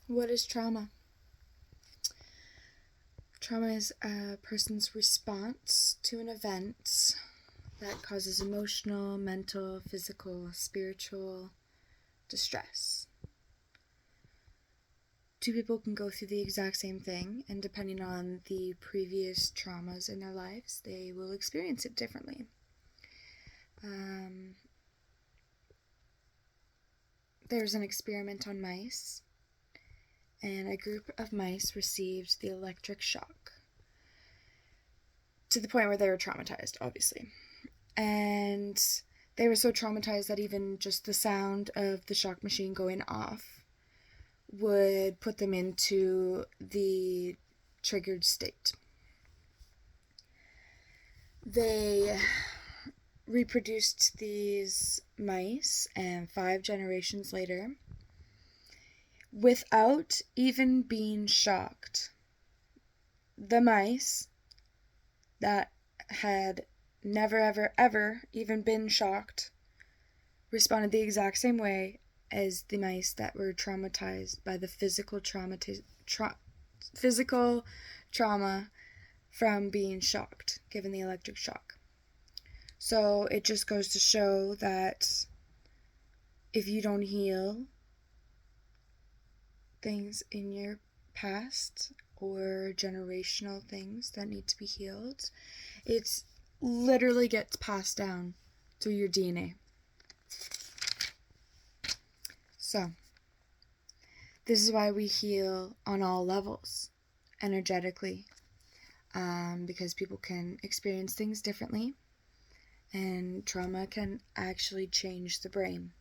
What is trauma? Trauma is a person's response to an event that causes emotional, mental, physical, spiritual distress. Two people can go through the exact same thing, and depending on the previous traumas in their lives, they will experience it differently. There's an experiment on mice, and a group of mice received the electric shock to the point where they were traumatized, obviously. And they were so traumatized that even just the sound of the shock machine going off would put them into the triggered state. They reproduced these mice, and 5 generations later, without even being shocked, the mice that had never, ever, ever even been shocked responded the exact same way as the mice that were traumatized by the physical trauma from being shocked, given the electric shock. So it just goes to show that if you don't heal things in your past or generational things that need to be healed, it literally gets passed down through your DNA. So, this is why we heal on all levels, energetically, because people can experience things differently, and trauma can actually change the brain.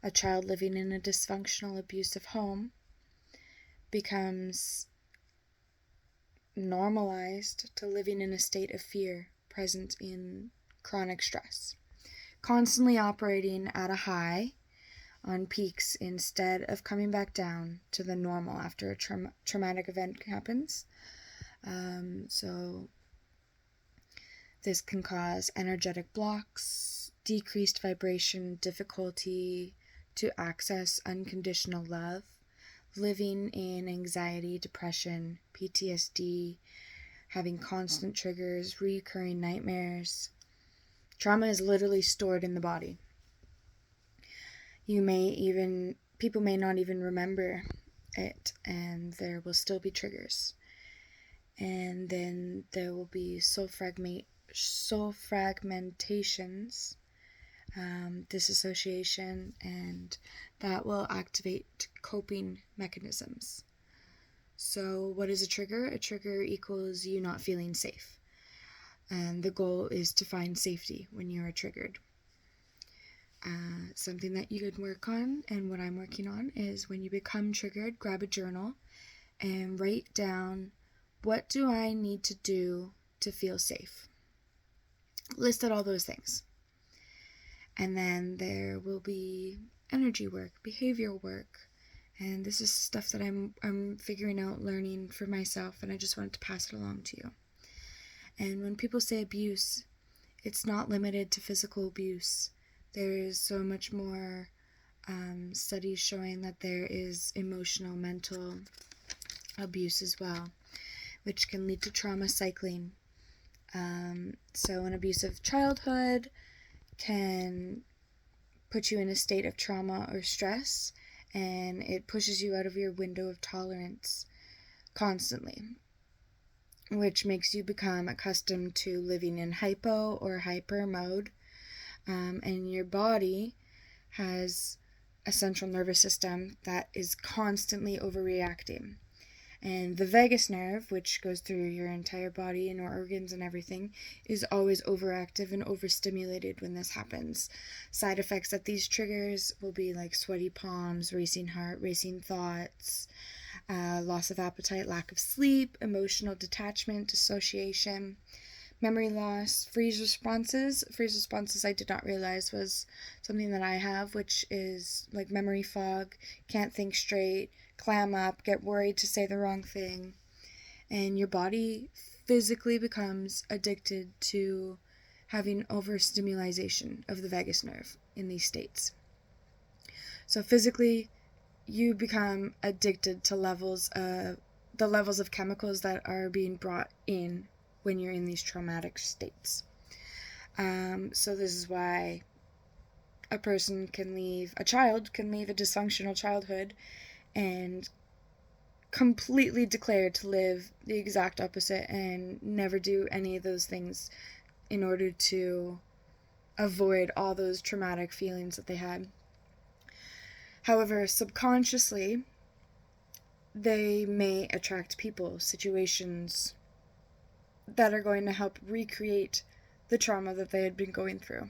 A child living in a dysfunctional, abusive home becomes normalized to living in a state of fear, present in chronic stress, constantly operating at a high on peaks instead of coming back down to the normal after a traumatic event happens. So this can cause energetic blocks, decreased vibration, difficulty to access unconditional love, living in anxiety, depression, PTSD, having constant triggers, recurring nightmares. Trauma is literally stored in the body. People may not even remember it, and there will still be triggers. And then there will be soul fragmentations, dissociation, and that will activate coping mechanisms. So what is a trigger? A trigger equals you not feeling safe. And the goal is to find safety when you are triggered. Something that you could work on, and what I'm working on, is when you become triggered, grab a journal and write down, what do I need to do to feel safe? List out all those things. And then there will be energy work, behavioral work, and this is stuff that I'm figuring out, learning for myself, and I just wanted to pass it along to you. And when people say abuse, it's not limited to physical abuse. There is so much more studies showing that there is emotional, mental abuse as well, which can lead to trauma cycling. So an abusive childhood can put you in a state of trauma or stress, and it pushes you out of your window of tolerance constantly, which makes you become accustomed to living in hypo or hyper mode, and your body has a central nervous system that is constantly overreacting. And the vagus nerve, which goes through your entire body and your organs and everything, is always overactive and overstimulated when this happens. Side effects of these triggers will be like sweaty palms, racing heart, racing thoughts, loss of appetite, lack of sleep, emotional detachment, dissociation, memory loss, freeze responses. Freeze responses I did not realize was something that I have, which is like memory fog, can't think straight, clam up, get worried to say the wrong thing, and your body physically becomes addicted to having overstimulation of the vagus nerve in these states. So physically, you become addicted to the levels of chemicals that are being brought in when you're in these traumatic states. So this is why a child can leave a dysfunctional childhood and completely declare to live the exact opposite and never do any of those things in order to avoid all those traumatic feelings that they had. However, subconsciously, they may attract people, situations that are going to help recreate the trauma that they had been going through.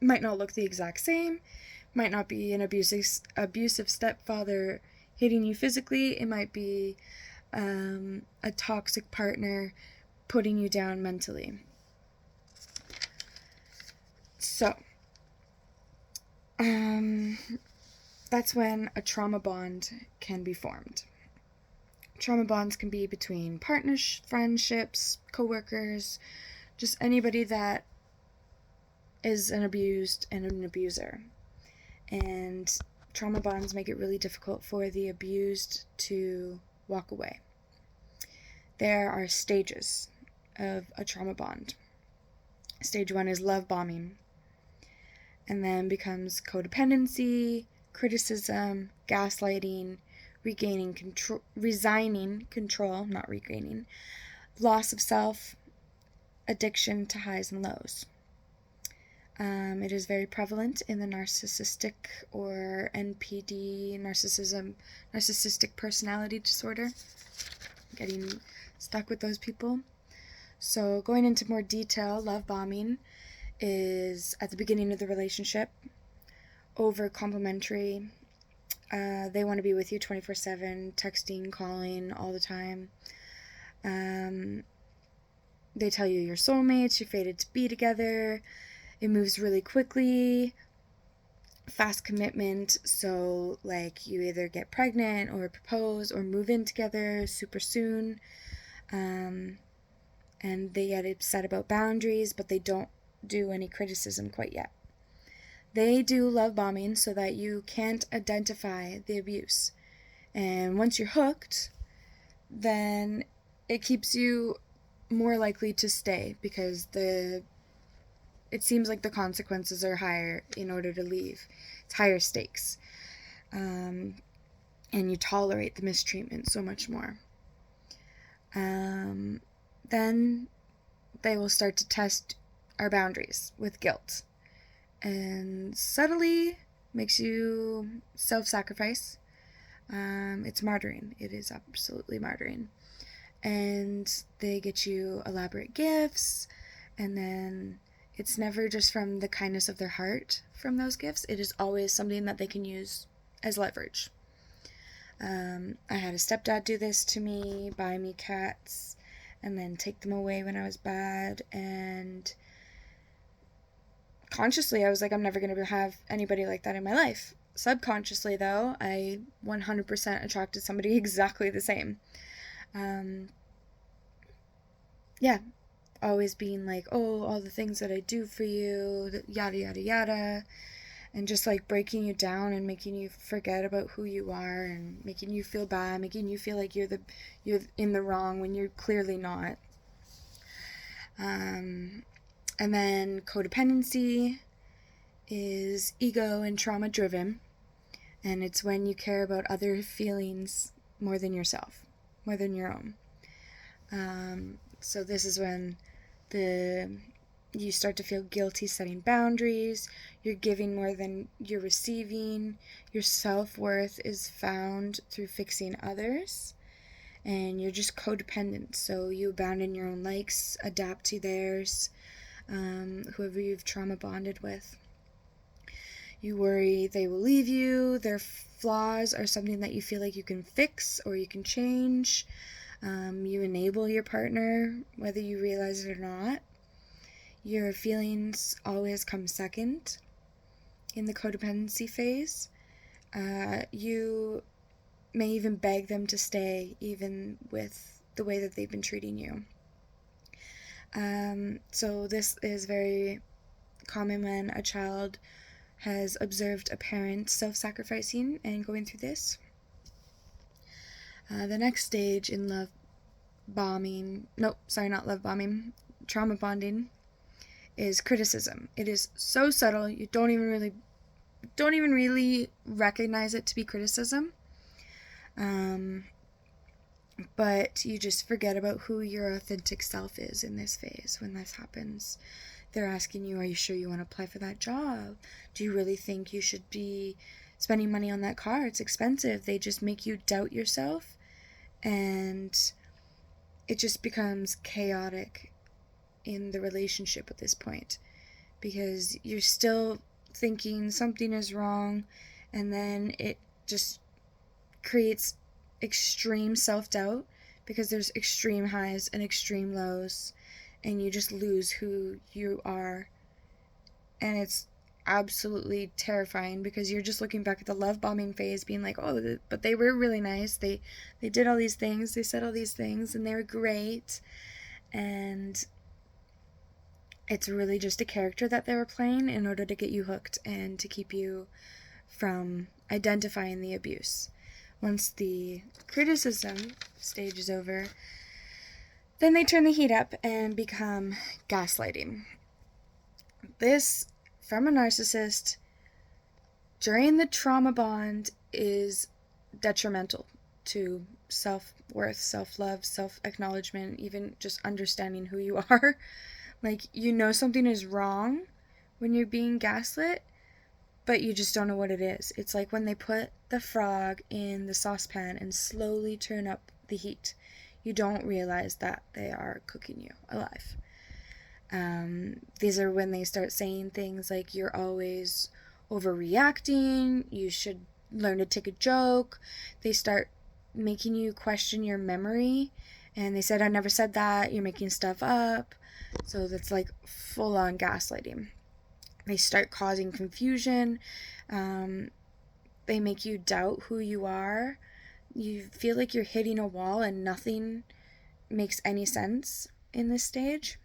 Might not look the exact same, might not be an abusive stepfather hitting you physically, it might be a toxic partner putting you down mentally. So, that's when a trauma bond can be formed. Trauma bonds can be between partners, friendships, coworkers, just anybody that is an abused and an abuser. And trauma bonds make it really difficult for the abused to walk away. There are stages of a trauma bond. Stage 1 is love bombing, and then becomes codependency, criticism, gaslighting, resigning control, not regaining, loss of self, addiction to highs and lows. It is very prevalent in the narcissistic or NPD, narcissistic personality disorder. Getting stuck with those people. So going into more detail, love bombing is at the beginning of the relationship, over complimentary. They want to be with you 24/7, texting, calling all the time. They tell you you're soulmates, you're fated to be together. It moves really quickly, fast commitment, so like you either get pregnant or propose or move in together super soon. And they get upset about boundaries, but they don't do any criticism quite yet. They do love bombing so that you can't identify the abuse. And once you're hooked, then it keeps you more likely to stay because it seems like the consequences are higher in order to leave. It's higher stakes. And you tolerate the mistreatment so much more. Then they will start to test our boundaries with guilt. And subtly makes you self-sacrifice. It's martyring. It is absolutely martyring. And they get you elaborate gifts, and then it's never just from the kindness of their heart from those gifts. It is always something that they can use as leverage. I had a stepdad do this to me, buy me cats, and then take them away when I was bad, and consciously I was like, I'm never going to have anybody like that in my life. Subconsciously, though, I 100% attracted somebody exactly the same. Always being like, oh, all the things that I do for you, yada, yada, yada, and just like breaking you down and making you forget about who you are and making you feel bad, making you feel like you're in the wrong when you're clearly not. And then codependency is ego and trauma driven, and it's when you care about other feelings more than yourself, more than your own. So this is when you start to feel guilty setting boundaries, you're giving more than you're receiving, your self-worth is found through fixing others, and you're just codependent, so you abandon your own likes, adapt to theirs, whoever you've trauma bonded with. You worry they will leave you, their flaws are something that you feel like you can fix or you can change. You enable your partner, whether you realize it or not. Your feelings always come second in the codependency phase. You may even beg them to stay, even with the way that they've been treating you. So this is very common when a child has observed a parent self-sacrificing and going through this. The next stage in trauma bonding is criticism. It is so subtle, you don't even really recognize it to be criticism. But you just forget about who your authentic self is in this phase when this happens. They're asking you, are you sure you want to apply for that job? Do you really think you should be spending money on that car? It's expensive. They just make you doubt yourself, and it just becomes chaotic in the relationship at this point, because you're still thinking something is wrong, and then it just creates extreme self-doubt because there's extreme highs and extreme lows, and you just lose who you are. And it's absolutely terrifying because you're just looking back at the love bombing phase being like, oh, but they were really nice, they did all these things, they said all these things, and they were great. And it's really just a character that they were playing in order to get you hooked and to keep you from identifying the abuse. Once the criticism stage is over, then they turn the heat up and become gaslighting. This, from a narcissist, during the trauma bond, is detrimental to self-worth, self-love, self-acknowledgement, even just understanding who you are. Like, you know something is wrong when you're being gaslit, but you just don't know what it is. It's like when they put the frog in the saucepan and slowly turn up the heat. You don't realize that they are cooking you alive. These are when they start saying things like, you're always overreacting, you should learn to take a joke. They start making you question your memory, and they said, I never said that, you're making stuff up. So that's like full-on gaslighting. They start causing confusion. They make you doubt who you are. You feel like you're hitting a wall and nothing makes any sense in this stage.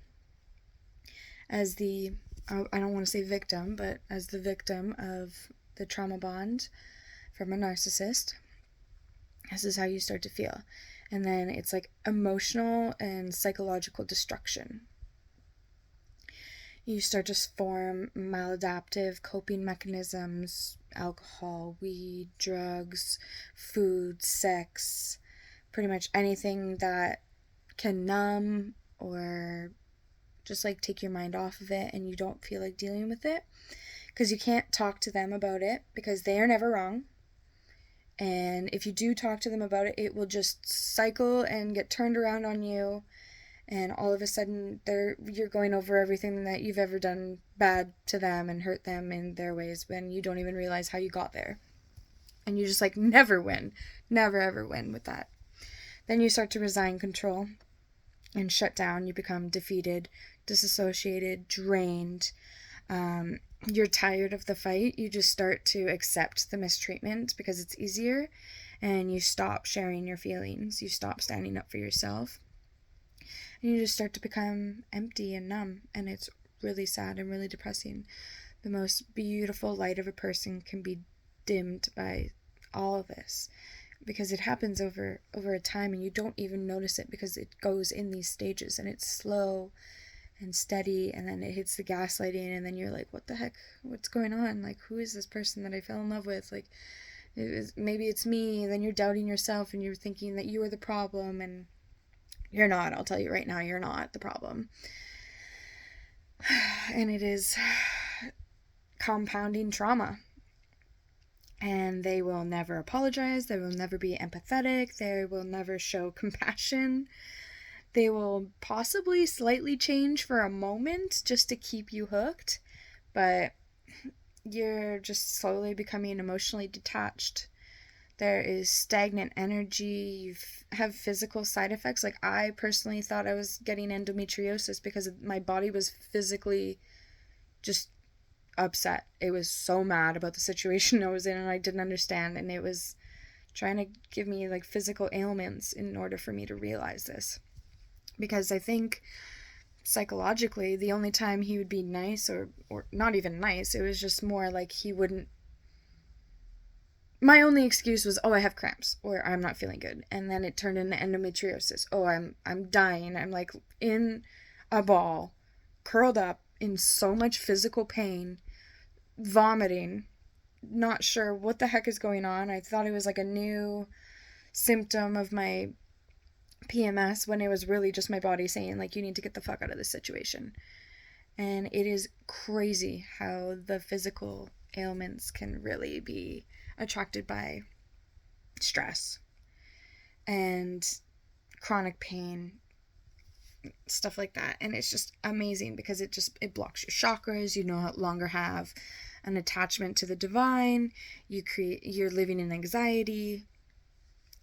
As the, I don't want to say victim, but as the victim of the trauma bond from a narcissist, this is how you start to feel. And then it's like emotional and psychological destruction. You start to form maladaptive coping mechanisms: alcohol, weed, drugs, food, sex, pretty much anything that can numb or just like take your mind off of it and you don't feel like dealing with it, because you can't talk to them about it because they are never wrong. And if you do talk to them about it, it will just cycle and get turned around on you. And all of a sudden, you're going over everything that you've ever done bad to them and hurt them in their ways when you don't even realize how you got there. And you just like never win. Never ever win with that. Then you start to resign control and shut down. You become defeated, disassociated, drained. You're tired of the fight. You just start to accept the mistreatment because it's easier. And you stop sharing your feelings. You stop standing up for yourself. And you just start to become empty and numb, and it's really sad and really depressing. The most beautiful light of a person can be dimmed by all of this because it happens over a time, and you don't even notice it because it goes in these stages, and it's slow and steady, and then it hits the gaslighting, and then you're like, what the heck? What's going on? Like, who is this person that I fell in love with? Like, maybe it's me. Then you're doubting yourself, and you're thinking that you are the problem, and you're not. I'll tell you right now, you're not the problem. And it is compounding trauma. And they will never apologize. They will never be empathetic. They will never show compassion. They will possibly slightly change for a moment just to keep you hooked. But you're just slowly becoming emotionally detached. There is stagnant energy. You have physical side effects. Like, I personally thought I was getting endometriosis because my body was physically just upset. It was so mad about the situation I was in, and I didn't understand. And it was trying to give me like physical ailments in order for me to realize this. Because I think psychologically, the only time he would be nice, or not even nice, it was just more like he wouldn't. My only excuse was, oh, I have cramps, or I'm not feeling good, and then it turned into endometriosis. Oh, I'm dying. I'm like in a ball, curled up in so much physical pain, vomiting, not sure what the heck is going on. I thought it was like a new symptom of my PMS when it was really just my body saying, like, you need to get the fuck out of this situation. And it is crazy how the physical ailments can really be attracted by stress and chronic pain, stuff like that. And it's just amazing because it blocks your chakras. You no longer have an attachment to the divine. You're living in anxiety,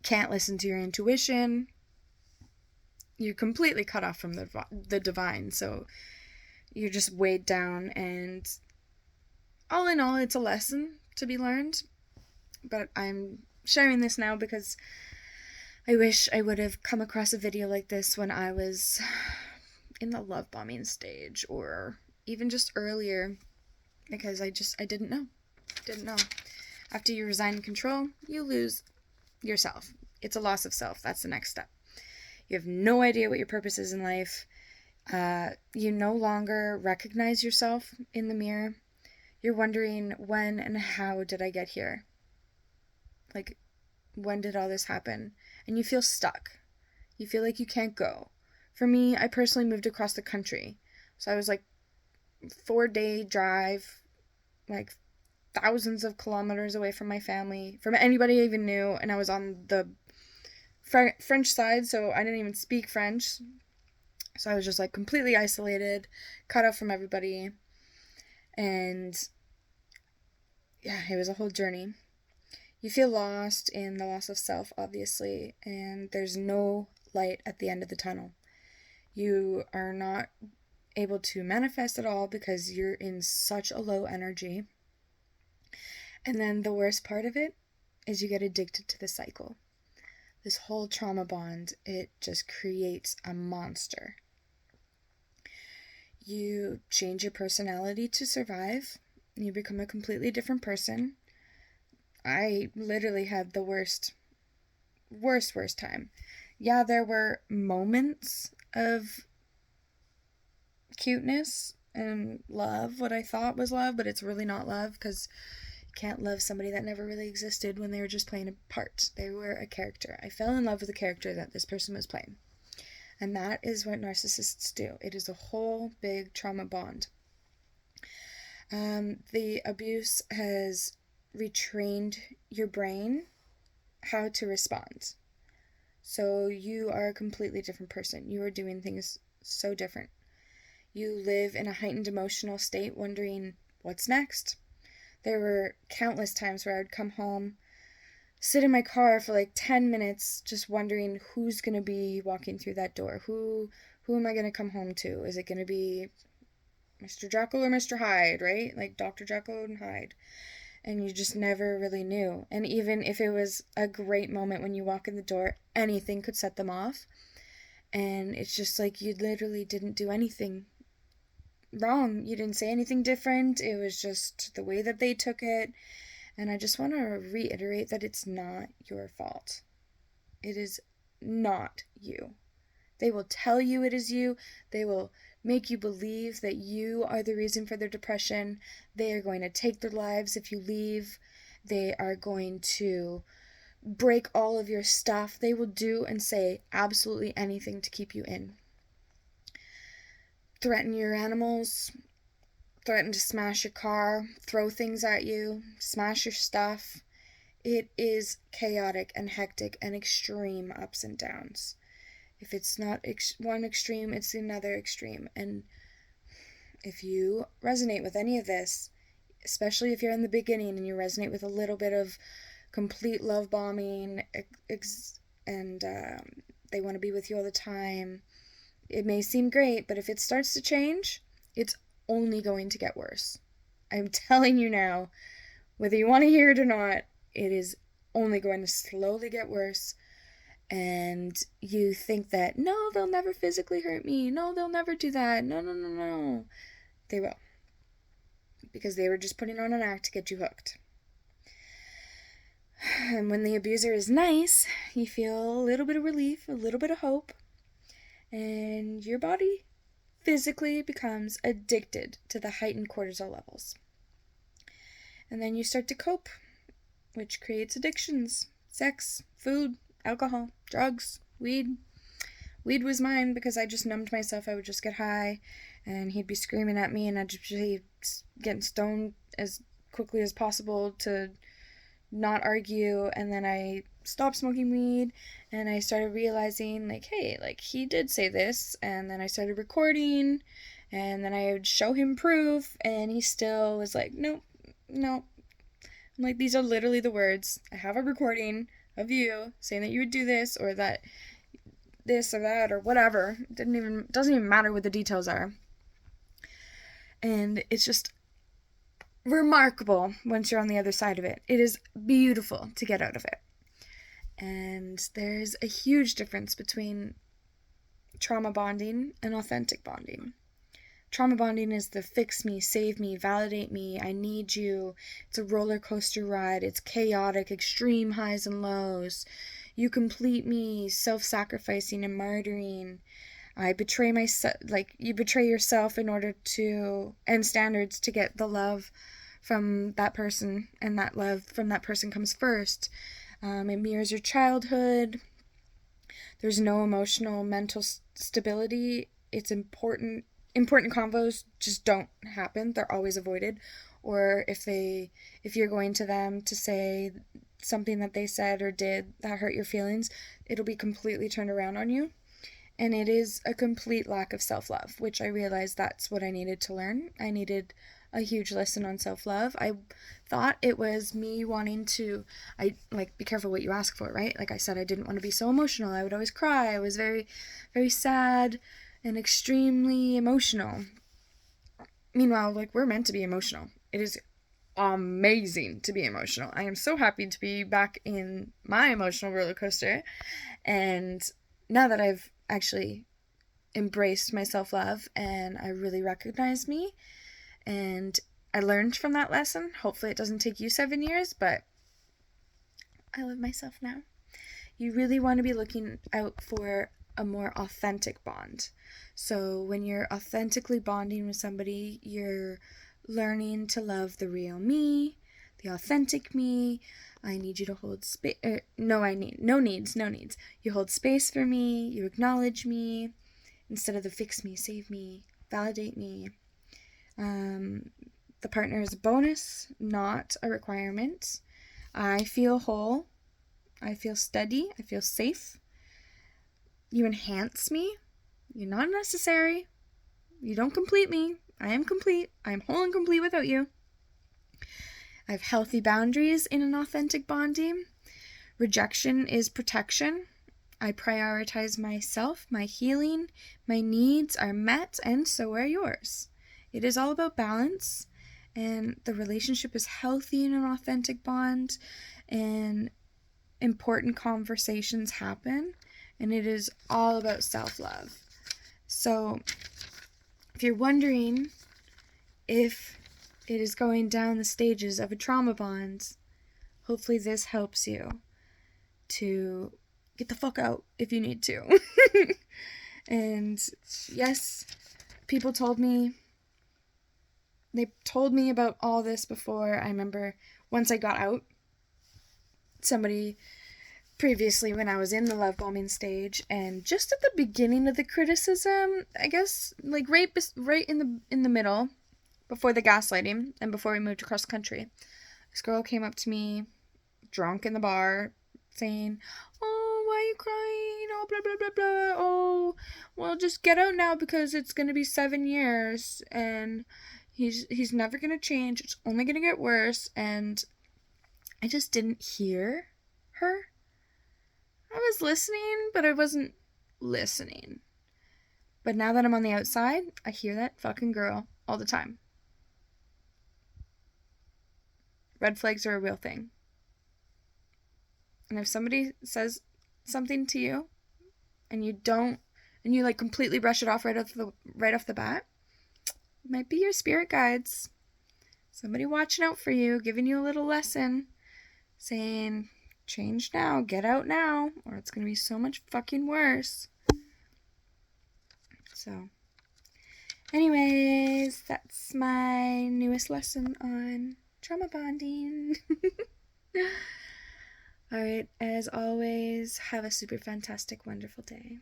can't listen to your intuition. You're completely cut off from the divine. So you're just weighed down, and all in all, it's a lesson to be learned. But I'm sharing this now because I wish I would have come across a video like this when I was in the love bombing stage, or even just earlier, because I didn't know. After you resign control, you lose yourself. It's a loss of self. That's the next step. You have no idea what your purpose is in life. You no longer recognize yourself in the mirror. You're wondering, when and how did I get here? Like, when did all this happen? And you feel stuck. You feel like you can't go. For me, I personally moved across the country. So I was like 4-day drive, like thousands of kilometers away from my family, from anybody I even knew. And I was on the French side, so I didn't even speak French. So I was just like completely isolated, cut off from everybody. And yeah, it was a whole journey. You feel lost in the loss of self, obviously, and there's no light at the end of the tunnel. You are not able to manifest at all because you're in such a low energy. And then the worst part of it is you get addicted to the cycle. This whole trauma bond, it just creates a monster. You change your personality to survive. You become a completely different person. I literally had the worst time. Yeah, there were moments of cuteness and love, what I thought was love, but it's really not love, because can't love somebody that never really existed when they were just playing a part. They were a character. I fell in love with the character that this person was playing. And that is what narcissists do. It is a whole big trauma bond. The abuse has retrained your brain how to respond. So you are a completely different person. You are doing things so different. You live in a heightened emotional state, wondering what's next. There were countless times where I would come home, sit in my car for like 10 minutes, just wondering who's going to be walking through that door. Who am I going to come home to? Is it going to be Mr. Jekyll or Mr. Hyde, right? Like Dr. Jekyll and Hyde. And you just never really knew. And even if it was a great moment when you walk in the door, anything could set them off. And it's just like you literally didn't do anything wrong. You didn't say anything different. It was just the way that they took it. And I just want to reiterate that it's not your fault. It is not you. They will tell you it is you. They will make you believe that you are the reason for their depression. They are going to take their lives if you leave. They are going to break all of your stuff. They will do and say absolutely anything to keep you in. Threaten your animals, threaten to smash your car, throw things at you, smash your stuff. It is chaotic and hectic and extreme ups and downs. If it's not one extreme, it's another extreme. And if you resonate with any of this, especially if you're in the beginning and you resonate with a little bit of complete love bombing and they want to be with you all the time, it may seem great, but if it starts to change, it's only going to get worse. I'm telling you now, whether you want to hear it or not, it is only going to slowly get worse. And you think that, no, they'll never physically hurt me. No, they'll never do that. No, no, no, no. They will. Because they were just putting on an act to get you hooked. And when the abuser is nice, you feel a little bit of relief, a little bit of hope, and your body physically becomes addicted to the heightened cortisol levels. And then you start to cope, which creates addictions: sex, food, alcohol, drugs, weed. Weed was mine because I just numbed myself. I would just get high, and he'd be screaming at me, and I'd just be getting stoned as quickly as possible to not argue. And then I stopped smoking weed, and I started realizing, like, hey, like, he did say this. And then I started recording, and then I would show him proof, and he still was like, nope, no. I'm like, these are literally the words. I have a recording of you saying that you would do this, or that this or that or whatever. Doesn't even matter what the details are. And it's just remarkable once you're on the other side of it. It is beautiful to get out of it. And there's a huge difference between trauma bonding and authentic bonding. Trauma bonding is the fix me, save me, validate me, I need you. It's a roller coaster ride. It's chaotic, extreme highs and lows. You complete me, self-sacrificing and martyring. I betray myself, like, you betray yourself in order to, and standards to get the love from that person, and that love from that person comes first. It mirrors your childhood. There's no emotional, mental stability. It's important convos just don't happen. They're always avoided. Or if you're going to them to say something that they said or did that hurt your feelings, it'll be completely turned around on you. And it is a complete lack of self-love, which I realized that's what I needed to learn. I needed a huge lesson on self-love. I thought it was me wanting to, be careful what you ask for, right? Like I said, I didn't want to be so emotional. I would always cry. I was very, very sad and extremely emotional. Meanwhile, like, we're meant to be emotional. It is amazing to be emotional. I am so happy to be back in my emotional roller coaster. And now that I've actually embraced my self-love and I really recognize me, and I learned from that lesson. Hopefully it doesn't take you 7 years, but I love myself now. You really want to be looking out for a more authentic bond. So when you're authentically bonding with somebody, you're learning to love the real me, the authentic me. I need you to hold space. No needs. You hold space for me. You acknowledge me instead of the fix me, save me, validate me. The partner is a bonus, not a requirement. I feel whole. I feel steady. I feel safe. You enhance me. You're not necessary. You don't complete me. I am complete. I am whole and complete without you. I have healthy boundaries in an authentic bonding. Rejection is protection. I prioritize myself. My healing, my needs are met, and so are yours. It is all about balance, and the relationship is healthy in an authentic bond, and important conversations happen, and it is all about self-love. So if you're wondering if it is going down the stages of a trauma bond, hopefully this helps you to get the fuck out if you need to. And yes, people told me about all this before. I remember once I got out, somebody previously, when I was in the love bombing stage, and just at the beginning of the criticism, I guess, like right in the middle, before the gaslighting and before we moved across country, this girl came up to me, drunk in the bar, saying, "Oh, why are you crying? Oh, blah, blah, blah, blah. Oh, well, just get out now because it's going to be 7 years and he's never going to change. It's only going to get worse." And I just didn't hear her. I was listening, but I wasn't listening. But now that I'm on the outside, I hear that fucking girl all the time. Red flags are a real thing. And if somebody says something to you and you like completely brush it off right off the bat, it might be your spirit guides. Somebody watching out for you, giving you a little lesson, saying, change now, get out now, or it's going to be so much fucking worse. So, anyways, that's my newest lesson on trauma bonding. Alright, as always, have a super fantastic, wonderful day.